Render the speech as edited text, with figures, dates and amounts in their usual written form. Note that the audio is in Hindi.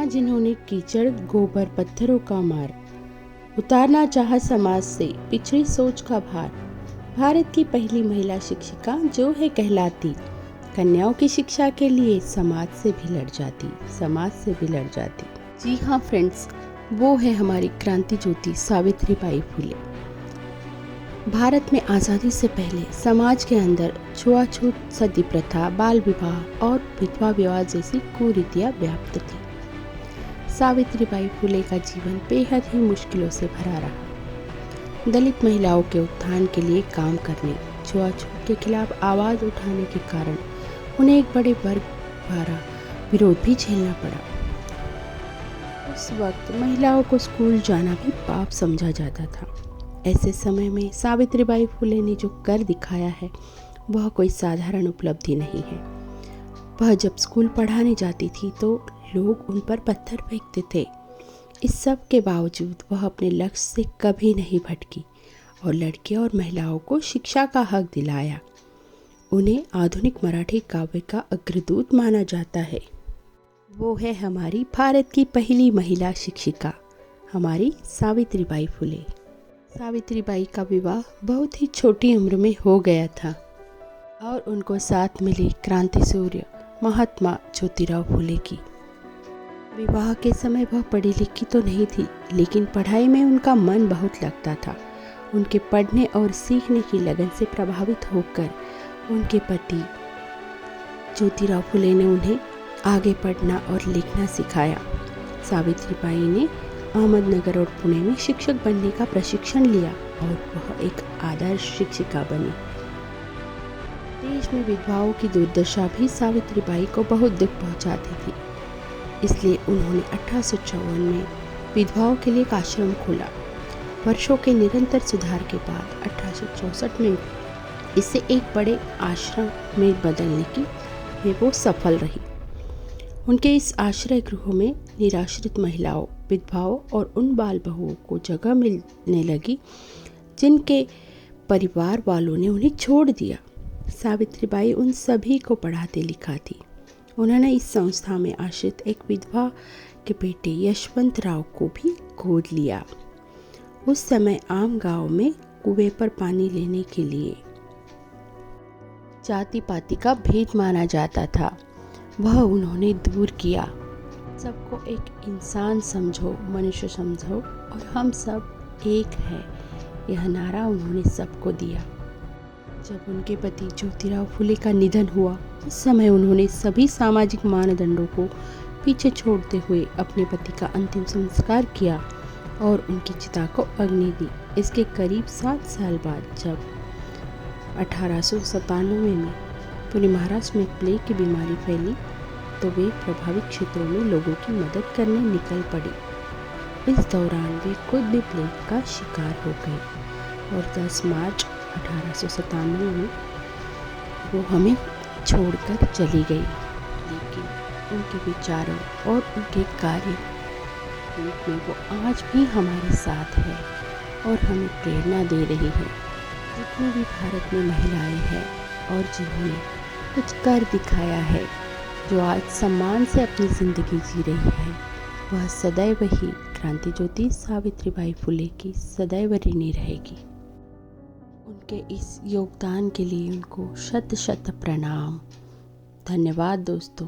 माँ जिन्होंने कीचड़ गोबर पत्थरों का मार उतारना चाहा समाज से पिछड़ी सोच का भार। भारत की पहली महिला शिक्षिका जो है कहलाती, कन्याओं की शिक्षा के लिए समाज से भी लड़ जाती। जी हाँ फ्रेंड्स, वो है हमारी क्रांति ज्योति सावित्रीबाई फुले। भारत में आज़ादी से पहले समाज के अंदर छुआछूत, सती प्रथा, बाल विवाह और विधवा विवाह जैसी कुरीतियाँ व्याप्त थी। सावित्रीबाई फुले का जीवन बेहद ही मुश्किलों से भरा रहा। दलित महिलाओं के उत्थान के लिए काम करने, छुआछूत के खिलाफ आवाज़ उठाने के कारण उन्हें एक बड़े वर्ग द्वारा विरोध भी झेलना पड़ा। उस वक्त महिलाओं को स्कूल जाना भी पाप समझा जाता था। ऐसे समय में सावित्रीबाई फुले ने जो कर दिखाया है वह कोई साधारण उपलब्धि नहीं है। वह जब स्कूल पढ़ाने जाती थी तो लोग उन पर पत्थर फेंकते थे। इस सब के बावजूद वह अपने लक्ष्य से कभी नहीं भटकी और लड़कियों और महिलाओं को शिक्षा का हक दिलाया। उन्हें आधुनिक मराठी काव्य का अग्रदूत माना जाता है। वो है हमारी भारत की पहली महिला शिक्षिका, हमारी सावित्रीबाई फुले। सावित्रीबाई का विवाह बहुत ही छोटी उम्र में हो गया था और उनको साथ मिली क्रांति सूर्य महात्मा ज्योतिराव फुले की। विवाह के समय वह पढ़ी लिखी तो नहीं थी, लेकिन पढ़ाई में उनका मन बहुत लगता था। उनके पढ़ने और सीखने की लगन से प्रभावित होकर उनके पति ज्योतिराव फुले ने उन्हें आगे पढ़ना और लिखना सिखाया। सावित्रीबाई ने अहमदनगर और पुणे में शिक्षक बनने का प्रशिक्षण लिया और वह एक आदर्श शिक्षिका बनी। देश में विधवाओं की दुर्दशा भी सावित्रीबाई को बहुत दुख पहुंचाती थी, इसलिए उन्होंने 1854 में विधवाओं के लिए एक आश्रम खोला। वर्षों के निरंतर सुधार के बाद 1864 में इसे एक बड़े आश्रम में बदलने की वो सफल रही। उनके इस आश्रय गृह में निराश्रित महिलाओं, विधवाओं और उन बाल बहुओं को जगह मिलने लगी जिनके परिवार वालों ने उन्हें छोड़ दिया। सावित्रीबाई उन सभी को पढ़ाते लिखाती। उन्होंने इस संस्था में आश्रित एक विधवा के बेटे यशवंत राव को भी गोद लिया। उस समय आम गांव में कुएं पर पानी लेने के लिए जाति पाति का भेद माना जाता था, वह उन्होंने दूर किया। सबको एक इंसान समझो, मनुष्य समझो और हम सब एक हैं, यह नारा उन्होंने सबको दिया। जब उनके पति ज्योतिराव फुले का निधन हुआ, उस समय उन्होंने सभी सामाजिक मानदंडों को पीछे छोड़ते हुए अपने पति का अंतिम संस्कार किया और उनकी चिता को अग्नि दी। इसके करीब 7 साल बाद जब 1897 में पूरे महाराष्ट्र में प्लेग की बीमारी फैली तो वे प्रभावित क्षेत्रों में लोगों की मदद करने निकल पड़ी। इस दौरान वे खुद भी प्लेग का शिकार हो गए और 10 मार्च 1897 में वो हमें छोड़कर चली गई। लेकिन उनके विचारों और उनके कार्य में वो आज भी हमारे साथ है और हमें प्रेरणा दे रही है। जितनी भी भारत में महिलाएं हैं और जिन्होंने कुछ कर दिखाया है, जो आज सम्मान से अपनी ज़िंदगी जी रही है, वह सदैव ही क्रांति ज्योति सावित्रीबाई फुले की सदैव ऋणी रहेगी। उनके इस योगदान के लिए उनको शत शत प्रणाम। धन्यवाद दोस्तों।